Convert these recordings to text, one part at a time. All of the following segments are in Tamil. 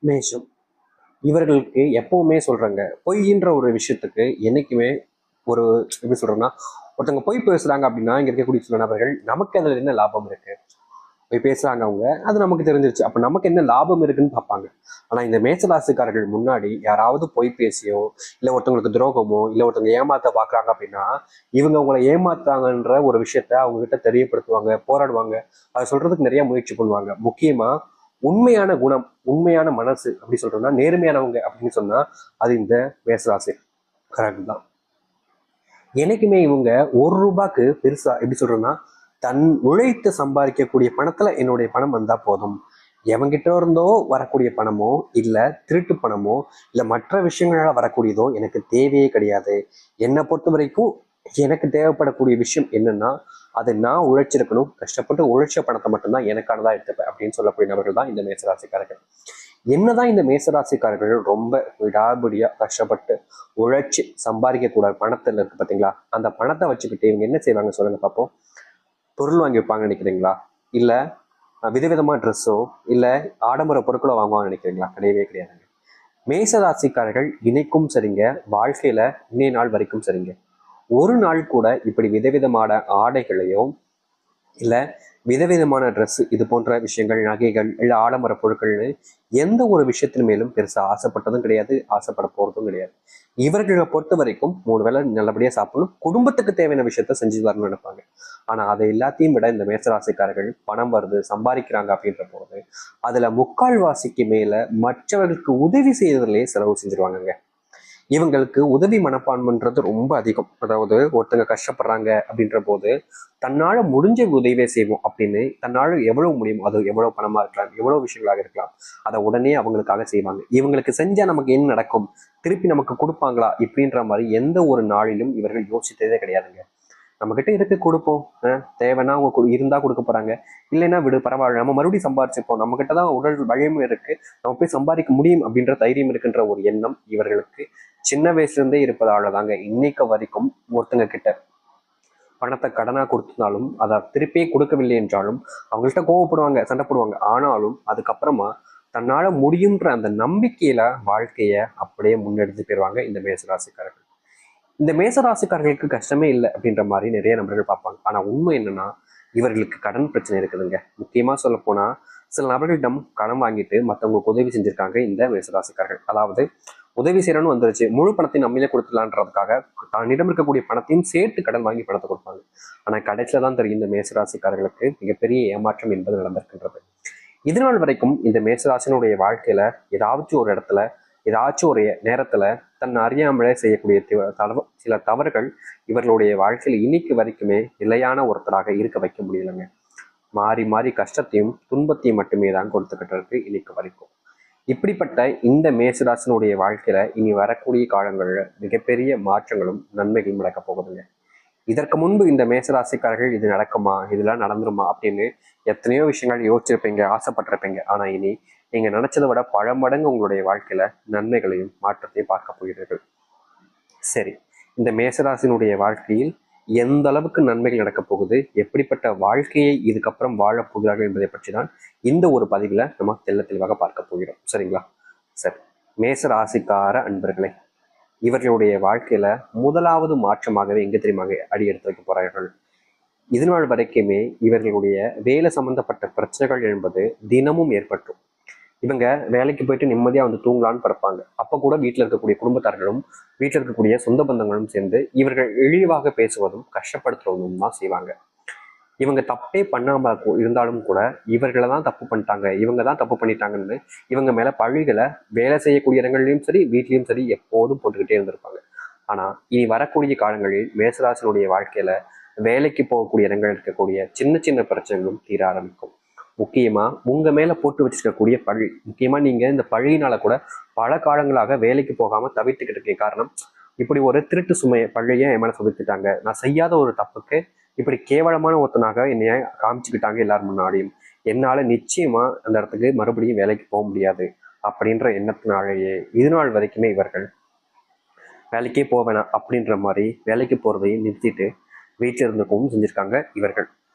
மேஷம். இவர்களுக்கு எப்பவுமே சொல்றாங்க, பொய்ன்ற ஒரு விஷயத்துக்கு என்னைக்குமே ஒரு எப்படி சொல்றேன்னா, ஒருத்தவங்க பொய் பேசுறாங்க அப்படின்னா இங்க இருக்கக்கூடிய சில நபர்கள் நமக்கு அதுல என்ன லாபம் இருக்கு, போய் பேசுறாங்க அவங்க, அது நமக்கு தெரிஞ்சிருச்சு, அப்ப நமக்கு என்ன லாபம் இருக்குன்னு பார்ப்பாங்க. ஆனா இந்த மேசராசிக்காரர்கள் முன்னாடி யாராவது பொய் பேசியோ இல்ல ஒருத்தவங்களுக்கு துரோகமோ இல்ல ஒருத்தவங்க ஏமாத்த பாக்குறாங்க அப்படின்னா இவங்க உங்களை ஏமாத்தாங்கன்ற ஒரு விஷயத்த அவங்க கிட்ட தெரியப்படுத்துவாங்க, போராடுவாங்க, அதை சொல்றதுக்கு நிறைய முயற்சி பண்ணுவாங்க. முக்கியமா உண்மையான குணம், உண்மையான மனசு அப்படி சொல்றோம்னா நேர்மையானவங்க அப்படின்னு சொன்னா அது இந்த மேசராசி கரெக்ட் தான். எனக்குமே இவங்க ஒரு ரூபாய்க்கு பெருசா எப்படி சொல்றேன்னா, தன் உழைத்து சம்பாதிக்கக்கூடிய பணத்துல என்னுடைய பணம் வந்தா போதும், எவங்கிட்ட இருந்தோ வரக்கூடிய பணமோ இல்ல திருட்டு பணமோ இல்ல மற்ற விஷயங்களால வரக்கூடியதோ எனக்கு தேவையே கிடையாது. என்னை பொறுத்த வரைக்கும் எனக்கு தேவைப்படக்கூடிய விஷயம் என்னன்னா, அதை நான் உழைச்சிருக்கணும், கஷ்டப்பட்டு உழைச்ச பணத்தை மட்டும்தான் எனக்கானதா எடுத்துப்பேன் அப்படின்னு சொல்லக்கூடிய நபர்கள் தான் இந்த மேசராசிக்காரர்கள். என்னதான் இந்த மேசராசிக்காரர்கள் ரொம்ப விடாபிடியா கஷ்டப்பட்டு உழைச்சி சம்பாதிக்கக்கூடாது பணத்துல இருக்கு பாத்தீங்களா, அந்த பணத்தை வச்சுக்கிட்டு இவங்க என்ன செய்வாங்க சொல்லுங்க பார்ப்போம். பொருள் வாங்கி வைப்பாங்க நினைக்கிறீங்களா, இல்ல விதவிதமா ட்ரெஸ்ஸோ இல்ல ஆடம்பர பொருட்களோ வாங்குவாங்க நினைக்கிறீங்களா? கிடையவே கிடையாதுங்க. மேசராசிக்காரர்கள் இணைக்கும் சரிங்க, வாழ்க்கையில இன்னைய நாள் வரைக்கும் சரிங்க, ஒரு நாள் கூட இப்படி விதவிதமான ஆடைகளையும் இல்ல விதவிதமான ட்ரெஸ் இது போன்ற விஷயங்கள், நகைகள் இல்ல ஆடம்பர பொருட்கள்னு எந்த ஒரு விஷயத்தின் மேலும் பெருசா ஆசைப்பட்டதும் கிடையாது, ஆசைப்பட போறதும் கிடையாது. இவர்களை பொறுத்த வரைக்கும் 3 வேளை நல்லபடியா சாப்பிடணும், குடும்பத்துக்கு தேவையான விஷயத்த செஞ்சு தரணும்னு நினைப்பாங்க. ஆனா அதை எல்லாத்தையும் விட இந்த மேசராசிக்காரர்கள் பணம் வருது சம்பாதிக்கிறாங்க அப்படின்ற போது அதுல முக்கால்வாசிக்கு மேல மற்றவர்களுக்கு உதவி செய்யறதுலயே செலவு செஞ்சிருவாங்கங்க. இவங்களுக்கு உதவி மனப்பான்மைன்றது ரொம்ப அதிகம். அதாவது ஒருத்தங்க கஷ்டப்படுறாங்க அப்படின்ற போது தன்னால முடிஞ்ச உதவியை செய்வோம் அப்படின்னு தன்னால எவ்வளவு முடியும், அது எவ்வளவு பணமா இருக்கலாம், எவ்வளவு விஷயங்களாக இருக்கலாம், அதை உடனே அவங்களுக்காக செய்வாங்க. இவங்களுக்கு செஞ்சா நமக்கு என்ன நடக்கும், திருப்பி நமக்கு கொடுப்பாங்களா இப்படின்ற மாதிரி எந்த ஒரு நாளிலும் இவர்கள் யோசித்ததே கிடையாதுங்க. நம்ம கிட்ட இருக்கு கொடுப்போம், தேவைன்னா அவங்க இருந்தா கொடுக்க போறாங்க, இல்லைன்னா விடு பரவாயில்ல, நம்ம மறுபடியும் சம்பாரிச்சுப்போம், நம்ம கிட்டதான் உடல் வலிமை இருக்கு, நம்ம போய் சம்பாதிக்க முடியும் அப்படின்ற தைரியம் இருக்குன்ற ஒரு எண்ணம் இவர்களுக்கு சின்ன வயசுல இருந்தே இருப்பதால தாங்க இன்னைக்கு வரைக்கும் ஒருத்தங்க கிட்ட பணத்தை கடனா கொடுத்தாலும் அதை திருப்பியே கொடுக்கவில்லை என்றாலும் அவங்கள்ட்ட கோவப்படுவாங்க, சண்டை போடுவாங்க. ஆனாலும் அதுக்கப்புறமா தன்னால முடியுன்ற அந்த நம்பிக்கையில வாழ்க்கைய அப்படியே முன்னெடுத்து போயிருவாங்க இந்த மேசராசிக்காரர்கள். இந்த மேசராசிக்காரர்களுக்கு கஷ்டமே இல்லை அப்படின்ற மாதிரி நிறைய நபர்கள் பார்ப்பாங்க. ஆனா உண்மை என்னன்னா, இவர்களுக்கு கடன் பிரச்சனை இருக்குதுங்க. முக்கியமா சொல்ல போனா சில நபர்களிடம் கடன் வாங்கிட்டு மற்றவங்களுக்கு உதவி செஞ்சிருக்காங்க இந்த மேசராசிக்காரர்கள். அதாவது உதவி செய்யறன்னு வந்துருச்சு, முழு பணத்தையும் நம்மளே கொடுத்துடலான்றதுக்காக தன்னிடம் இருக்கக்கூடிய பணத்தையும் சேர்த்து கடன் வாங்கி பணத்தை கொடுப்பாங்க. ஆனா கடைசியில தான் தெரியும் இந்த மேசராசிக்காரர்களுக்கு மிகப்பெரிய ஏமாற்றம் என்பது நடந்திருக்கின்றது. இதனால் வரைக்கும் இந்த மேசராசினுடைய வாழ்க்கையில ஏதாச்சும் ஒரு இடத்துல ஏதாச்சும் ஒரு நேரத்துல தன் அறியாமலே செய்யக்கூடிய சில தவறுகள் இவர்களுடைய வாழ்க்கையில் இன்னைக்கு வரைக்குமே நிலையான ஒருத்தராக இருக்க வைக்க முடியலைங்க. மாறி மாறி கஷ்டத்தையும் துன்பத்தையும் மட்டுமே தான் கொடுத்துக்கிட்டு இருக்கு இன்னைக்கு வரைக்கும். இப்படிப்பட்ட இந்த மேசராசினுடைய வாழ்க்கையில இனி வரக்கூடிய காலங்கள்ல மிகப்பெரிய மாற்றங்களும் நன்மைகளும் நடக்க போகுதுங்க. இதற்கு முன்பு இந்த மேசராசிக்காரர்கள் இது நடக்குமா, இதெல்லாம் நடந்துருமா அப்படின்னு எத்தனையோ விஷயங்கள் யோசிச்சிருப்பீங்க, ஆசைப்பட்டிருப்பீங்க. ஆனா இனி நீங்க நினைச்சதை விட பல மடங்கு உங்களுடைய வாழ்க்கையில நன்மைகளையும் மாற்றத்தையும் பார்க்க போகிறீர்கள். சரி, இந்த மேசராசினுடைய வாழ்க்கையில் எந்த அளவுக்கு நன்மைகள் நடக்க போகுது, எப்படிப்பட்ட வாழ்க்கையை இதுக்கப்புறம் வாழப் போகிறார்கள் என்பதை பற்றி தான் இந்த ஒரு பதிவுல நம்ம தெள்ள தெளிவாக பார்க்க போகிறோம். சரிங்களா? சரி, மேசராசிக்கார அன்பர்களே, இவர்களுடைய வாழ்க்கையில முதலாவது மாற்றமாகவே எங்க தெரியுமாங்க அடி எடுத்து வைக்க போறார்கள். இது நாள் வரைக்குமே இவர்களுடைய வேலை சம்பந்தப்பட்ட பிரச்சனைகள் என்பது தினமும் ஏற்பட்டும். இவங்க வேலைக்கு போயிட்டு நிம்மதியா வந்து தூங்கலான்னு படுப்பாங்க. அப்ப கூட வீட்டில் இருக்கக்கூடிய குடும்பத்தார்களும் வீட்டில் இருக்கக்கூடிய சொந்த பந்தங்களும் சேர்ந்து இவர்கள் இழிவாக பேசுவதும் கஷ்டப்படுத்துவதும் தான் செய்வாங்க. இவங்க தப்பே பண்ணாம இருந்தாலும் கூட இவர்களை தான் தப்பு பண்ணிட்டாங்க, இவங்க தான் தப்பு பண்ணிட்டாங்கன்னு இவங்க மேல பழிகளை வேலை செய்யக்கூடிய இடங்கள்லயும் சரி வீட்லயும் சரி எப்போதும் போட்டுக்கிட்டே இருந்திருப்பாங்க. ஆனா இனி வரக்கூடிய காலங்களில் மேசராசனுடைய வாழ்க்கையில வேலைக்கு போகக்கூடிய இடங்கள் இருக்கக்கூடிய சின்ன சின்ன பிரச்சனைகளும் தீர ஆரம்பிக்கும். முக்கியமா உங்க மேல போட்டு வச்சிருக்கக்கூடிய பழி, முக்கியமா நீங்க இந்த பழியினால கூட பல காலங்களாக வேலைக்கு போகாம தவிர்த்துக்கிட்டு இருக்கீங்க. காரணம், இப்படி ஒரு திருட்டு சுமையை பழியை என் மேல சுமத்திட்டாங்க, நான் செய்யாத ஒரு தப்புக்கு இப்படி கேவலமான ஒருத்தனாக என்னைய காமிச்சுக்கிட்டாங்க எல்லாரும் முன்னாடியும், என்னால நிச்சயமா அந்த இடத்துக்கு மறுபடியும் வேலைக்கு போக முடியாது அப்படின்ற எண்ணத்தினாலேயே இது நாள் வரைக்குமே இவர்கள் வேலைக்கே போவேணாம் அப்படின்ற மாதிரி வேலைக்கு போறதையும் நிறுத்திட்டு வீட்டில் இருந்துக்கவும் செஞ்சிருக்காங்க இவர்கள்.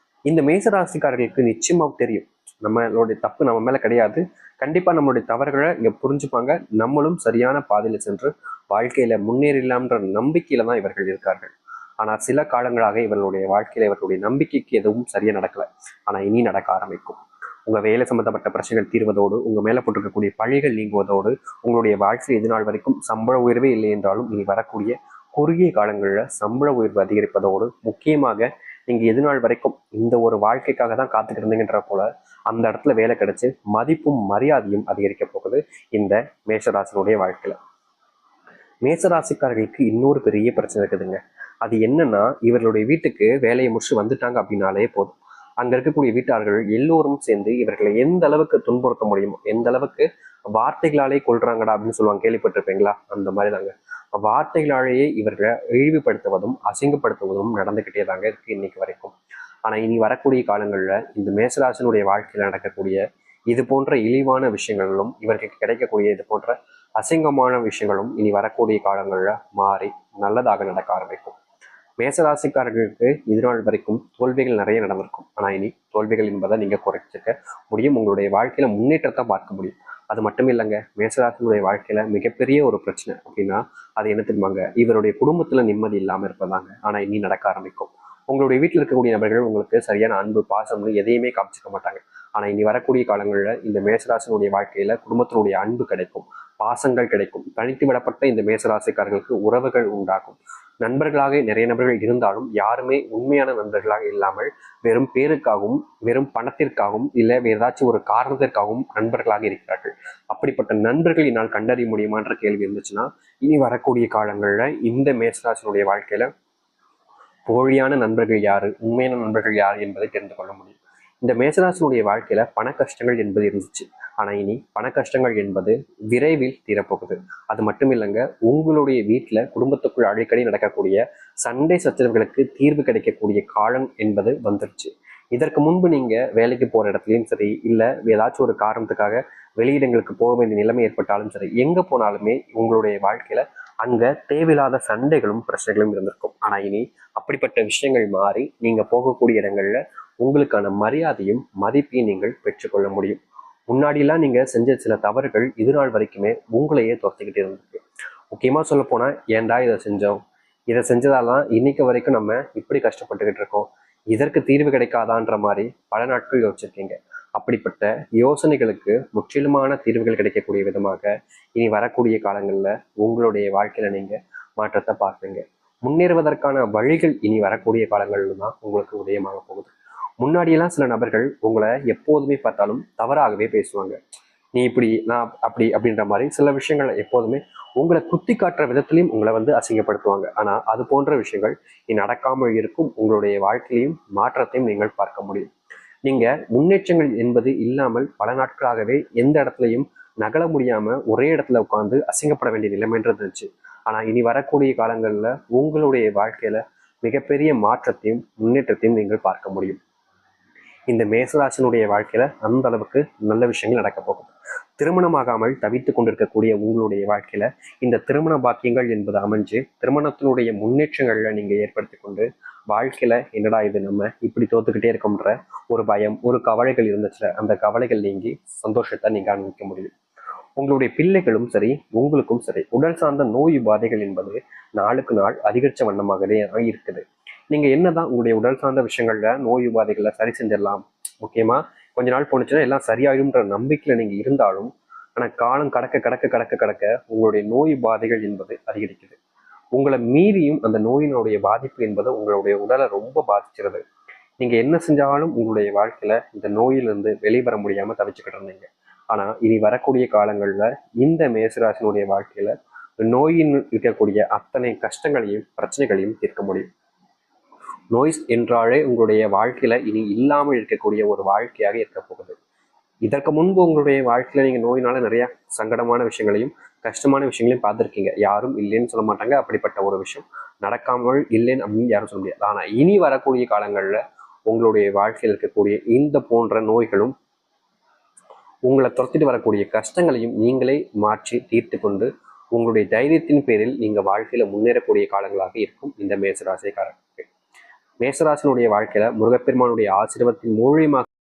இந்த மேசராசிக்காரர்களுக்கு நிச்சயமா தெரியும் நம்மளுடைய தப்பு நம்ம மேல கிடையாது, கண்டிப்பா நம்மளுடைய தவறுகளை இங்க புரிஞ்சுப்பாங்க. நம்மளும் சரியான பாதையில சென்று வாழ்க்கையில முன்னேறலாம்ன்ற நம்பிக்கையில தான் இவர்கள் இருக்கார்கள். ஆனா சில காலங்களாக இவர்களுடைய வாழ்க்கையில இவர்களுடைய நம்பிக்கைக்கு எதுவும் சரியா நடக்கல. ஆனா இனி நடக்க ஆரம்பிக்கும். உங்க வேலை சம்பந்தப்பட்ட பிரச்சனைகள் தீர்வதோடு, உங்க மேல போட்டிருக்கக்கூடிய பழிகள் நீங்குவதோடு, உங்களுடைய வாழ்க்கையில் இது நாள் வரைக்கும் சம்பள உயர்வே இல்லை என்றாலும் இனி வரக்கூடிய குறுகிய காலங்களில் சம்பள உயர்வு அதிகரிப்பதோடு, முக்கியமாக நீங்க எது நாள் வரைக்கும் இந்த ஒரு வாழ்க்கைக்காக தான் காத்துக்கிட்டு இருந்தீங்கன்ற போல அந்த இடத்துல வேலை கிடைச்சு மதிப்பும் மரியாதையும் அதிகரிக்க போகுது இந்த மேஷராசினுடைய வாழ்க்கையில. மேசராசிக்காரர்களுக்கு இன்னொரு பெரிய பிரச்சனை இருக்குதுங்க. அது என்னன்னா, இவர்களுடைய வீட்டுக்கு வேலையை முடிச்சு வந்துட்டாங்க அப்படின்னாலே போதும், அங்க இருக்கக்கூடிய வீட்டார்கள் எல்லோரும் சேர்ந்து இவர்களை எந்த அளவுக்கு துன்புறுத்த முடியுமோ, எந்த அளவுக்கு வார்த்தைகளாலே கொள்றாங்கடா அப்படின்னு சொல்லுவாங்க, கேள்விப்பட்டிருப்பீங்களா? அந்த மாதிரி தாங்க. வார்த்தைகளாலேயே இவர்களை இழிவுபடுத்துவதும் அசிங்கப்படுத்துவதும் நடந்துகிட்டே தாங்க இருக்கு இன்னைக்கு வரைக்கும். ஆனா இனி வரக்கூடிய காலங்கள்ல இந்த மேசராசனுடைய வாழ்க்கையில நடக்கக்கூடிய இது போன்ற இழிவான விஷயங்களும், இவர்களுக்கு கிடைக்கக்கூடிய இது போன்ற அசிங்கமான விஷயங்களும் இனி வரக்கூடிய காலங்கள்ல மாறி நல்லதாக நடக்க ஆரம்பிக்கும். மேசராசிக்காரர்களுக்கு இது நாள் வரைக்கும் தோல்விகள் நிறைய நடந்திருக்கும். ஆனா இனி தோல்விகள் என்பதை நீங்க குறைச்சிக்க முடியும். உங்களுடைய வாழ்க்கையில முன்னேற்றத்தை பார்க்க முடியும். அது மட்டும் இல்லைங்க, மேசராசினுடைய வாழ்க்கையில மிகப்பெரிய ஒரு பிரச்சனை அப்படின்னா அது என்ன தெரியுமாங்க? இவருடைய குடும்பத்துல நிம்மதி இல்லாம இருப்பதாங்க. ஆனா இனி நடக்க ஆரம்பிக்கும். உங்களுடைய வீட்டில் இருக்கக்கூடிய நபர்கள் உங்களுக்கு சரியான அன்பு பாசம்னு எதையுமே காமிச்சிக்க மாட்டாங்க. ஆனா இனி வரக்கூடிய காலங்களில் இந்த மேசராசினுடைய வாழ்க்கையில குடும்பத்தினுடைய அன்பு கிடைக்கும், பாசங்கள் கிடைக்கும். தனித்து விடப்பட்ட இந்த மேசராசிக்காரர்களுக்கு உறவுகள் உண்டாகும். நண்பர்களாக நிறைய நபர்கள் இருந்தாலும் யாருமே உண்மையான நண்பர்களாக இல்லாமல் வெறும் பேருக்காகவும் வெறும் பணத்திற்காகவும் இல்லை வேறு ஏதாச்சும் ஒரு காரணத்திற்காகவும் நண்பர்களாக இருக்கிறார்கள். அப்படிப்பட்ட நண்பர்கள் என்னால் கண்டறிய முடியுமான்ற கேள்வி இருந்துச்சுன்னா இனி வரக்கூடிய காலங்களில் இந்த மேசராசினுடைய வாழ்க்கையில போலியான நண்பர்கள் யாரு, உண்மையான நண்பர்கள் யார் என்பதை தெரிந்து கொள்ள முடியும். இந்த மேசராசினுடைய வாழ்க்கையில பண கஷ்டங்கள் என்பது இருந்துச்சு. ஆனா இனி பண கஷ்டங்கள் என்பது விரைவில் தீரப்போகுது. அது மட்டும் இல்லைங்க, உங்களுடைய வீட்டுல குடும்பத்துக்குள் அடிக்கடி நடக்கக்கூடிய சண்டை சச்சரவுகளுக்கு தீர்வு கிடைக்கக்கூடிய காலம் என்பது வந்துருச்சு. இதற்கு முன்பு நீங்க வேலைக்கு போற இடத்துலயும் சரி, இல்ல ஏதாச்சும் ஒரு காரணத்துக்காக வெளியிடங்களுக்கு போக வேண்டிய நிலைமை ஏற்பட்டாலும் சரி, எங்க போனாலுமே உங்களுடைய வாழ்க்கையில அங்க தேவையில்லாத சண்டைகளும் பிரச்சனைகளும் இருந்திருக்கும். ஆனா இனி அப்படிப்பட்ட விஷயங்கள் மாறி நீங்க போகக்கூடிய இடங்கள்ல உங்களுக்கான மரியாதையும் மதிப்பையும் நீங்கள் பெற்றுக்கொள்ள முடியும். முன்னாடியெல்லாம் நீங்க செஞ்ச சில தவறுகள் இது நாள் வரைக்குமே உங்களையே துரத்திக்கிட்டே இருந்திருக்கு. முக்கியமா சொல்ல போனா, ஏன்டா இதை செஞ்சோம், இதை செஞ்சதாலாம் இன்னைக்கு வரைக்கும் நம்ம இப்படி கஷ்டப்பட்டுக்கிட்டு இருக்கோம், இதற்கு தீர்வு கிடைக்காதான்ற மாதிரி பல நாட்கள் யோசிச்சிருக்கீங்க. அப்படிப்பட்ட யோசனைகளுக்கு முற்றிலுமான தீர்வுகள் கிடைக்கக்கூடிய விதமாக இனி வரக்கூடிய காலங்கள்ல உங்களுடைய வாழ்க்கையில நீங்க மாற்றத்தை பார்ப்பீங்க. முன்னேறுவதற்கான வழிகள் இனி வரக்கூடிய காலங்கள்ல தான் உங்களுக்கு உதயமாக போகுது. முன்னாடியெல்லாம் சில நபர்கள் உங்களை எப்போதுமே பார்த்தாலும் தவறாகவே பேசுவாங்க. நீ இப்படி, நான் அப்படி அப்படின்ற மாதிரி சில விஷயங்கள் எப்போதுமே உங்களை குத்தி காட்டுற விதத்திலையும் உங்களை அசிங்கப்படுத்துவாங்க. ஆனா அது போன்ற விஷயங்கள் நீ நடக்காமல் இருக்கும். உங்களுடைய வாழ்க்கையிலையும் மாற்றத்தையும் நீங்கள் பார்க்க முடியும். நீங்க முன்னேற்றங்கள் என்பது இல்லாமல் பல நாட்களாகவே எந்த இடத்துலையும் நகல முடியாம ஒரே இடத்துல உட்காந்து அசிங்கப்பட வேண்டிய நிலைமைன்றது இருந்துச்சு. ஆனா இனி வரக்கூடிய காலங்கள்ல உங்களுடைய வாழ்க்கையில மிகப்பெரிய மாற்றத்தையும் முன்னேற்றத்தையும் நீங்கள் பார்க்க முடியும். இந்த மேசராசினுடைய வாழ்க்கையில அந்த அளவுக்கு நல்ல விஷயங்கள் நடக்க போகும். திருமணமாகாமல் தவித்து கொண்டிருக்கக்கூடிய உங்களுடைய வாழ்க்கையில இந்த திருமண பாக்கியங்கள் என்பது அமைஞ்சு திருமணத்தினுடைய முன்னேற்றங்கள்ல நீங்க ஏற்படுத்தி கொண்டு வாழ்க்கையில என்னடா இது நம்ம இப்படி தோத்துக்கிட்டே இருக்கோம்ன்ற ஒரு பயம், ஒரு கவலைகள் இருந்துச்சுல, அந்த கவலைகள் நீங்கி சந்தோஷத்தை நீங்க அனுபவிக்க முடியும். உங்களுடைய பிள்ளைகளும் சரி, உங்களுக்கும் சரி, உடல் சார்ந்த நோய் உபாதைகள் என்பது நாளுக்கு நாள் அதிகரிச்ச வண்ணமாகவே இருக்குது. நீங்க என்னதான் உங்களுடைய உடல் சார்ந்த விஷயங்கள்ல நோய் உபாதைகளை சரி செஞ்சிடலாம், முக்கியமா கொஞ்ச நாள் போனுச்சுன்னா எல்லாம் சரியாயிடும்ன்ற நம்பிக்கையில நீங்க இருந்தாலும், ஆனா காலம் கடக்க கடக்க கடக்க கடக்க உங்களுடைய நோய் உபாதைகள் என்பது அதிகரிக்குது. உங்களை மீறியும் அந்த நோயினுடைய பாதிப்பு என்பது உங்களுடைய உடலை ரொம்ப பாதிக்கிறது. நீங்க என்ன செஞ்சாலும் உங்களுடைய வாழ்க்கையில இந்த நோயிலிருந்து வெளிவர முடியாம தவிச்சுக்கிட்டு இருந்தீங்க. ஆனா இனி வரக்கூடிய காலங்கள்ல இந்த மேசராசினுடைய வாழ்க்கையில நோயின் இருக்கக்கூடிய அத்தனை கஷ்டங்களையும் பிரச்சனைகளையும் தீர்க்க முடியும். நோய் என்றாலே உங்களுடைய வாழ்க்கையில இனி இல்லாமல் இருக்கக்கூடிய ஒரு வாழ்க்கையாக இருக்க போகுது. இதற்கு முன்பு உங்களுடைய வாழ்க்கையில நீங்க நோயினால நிறைய சங்கடமான விஷயங்களையும் கஷ்டமான விஷயங்களையும் பார்த்துருக்கீங்க. யாரும் இல்லைன்னு சொல்ல மாட்டாங்க. அப்படிப்பட்ட ஒரு விஷயம் நடக்காமல் இல்லைன்னு அப்படின்னு யாரும் சொல்ல முடியாது. ஆனா இனி வரக்கூடிய காலங்கள்ல உங்களுடைய வாழ்க்கையில் இருக்கக்கூடிய இந்த போன்ற நோய்களும் உங்களை துரத்திட்டு வரக்கூடிய கஷ்டங்களையும் நீங்களே மாற்றி தீர்த்து கொண்டு உங்களுடைய தைரியத்தின் பேரில் நீங்க வாழ்க்கையில முன்னேறக்கூடிய காலங்களாக இருக்கும் இந்த மேசராசிக்காரர்களுக்கு. மேசராசினுடைய வாழ்க்கையில முருகப்பெருமானுடைய ஆசீர்வாதத்தின் மூலியமாக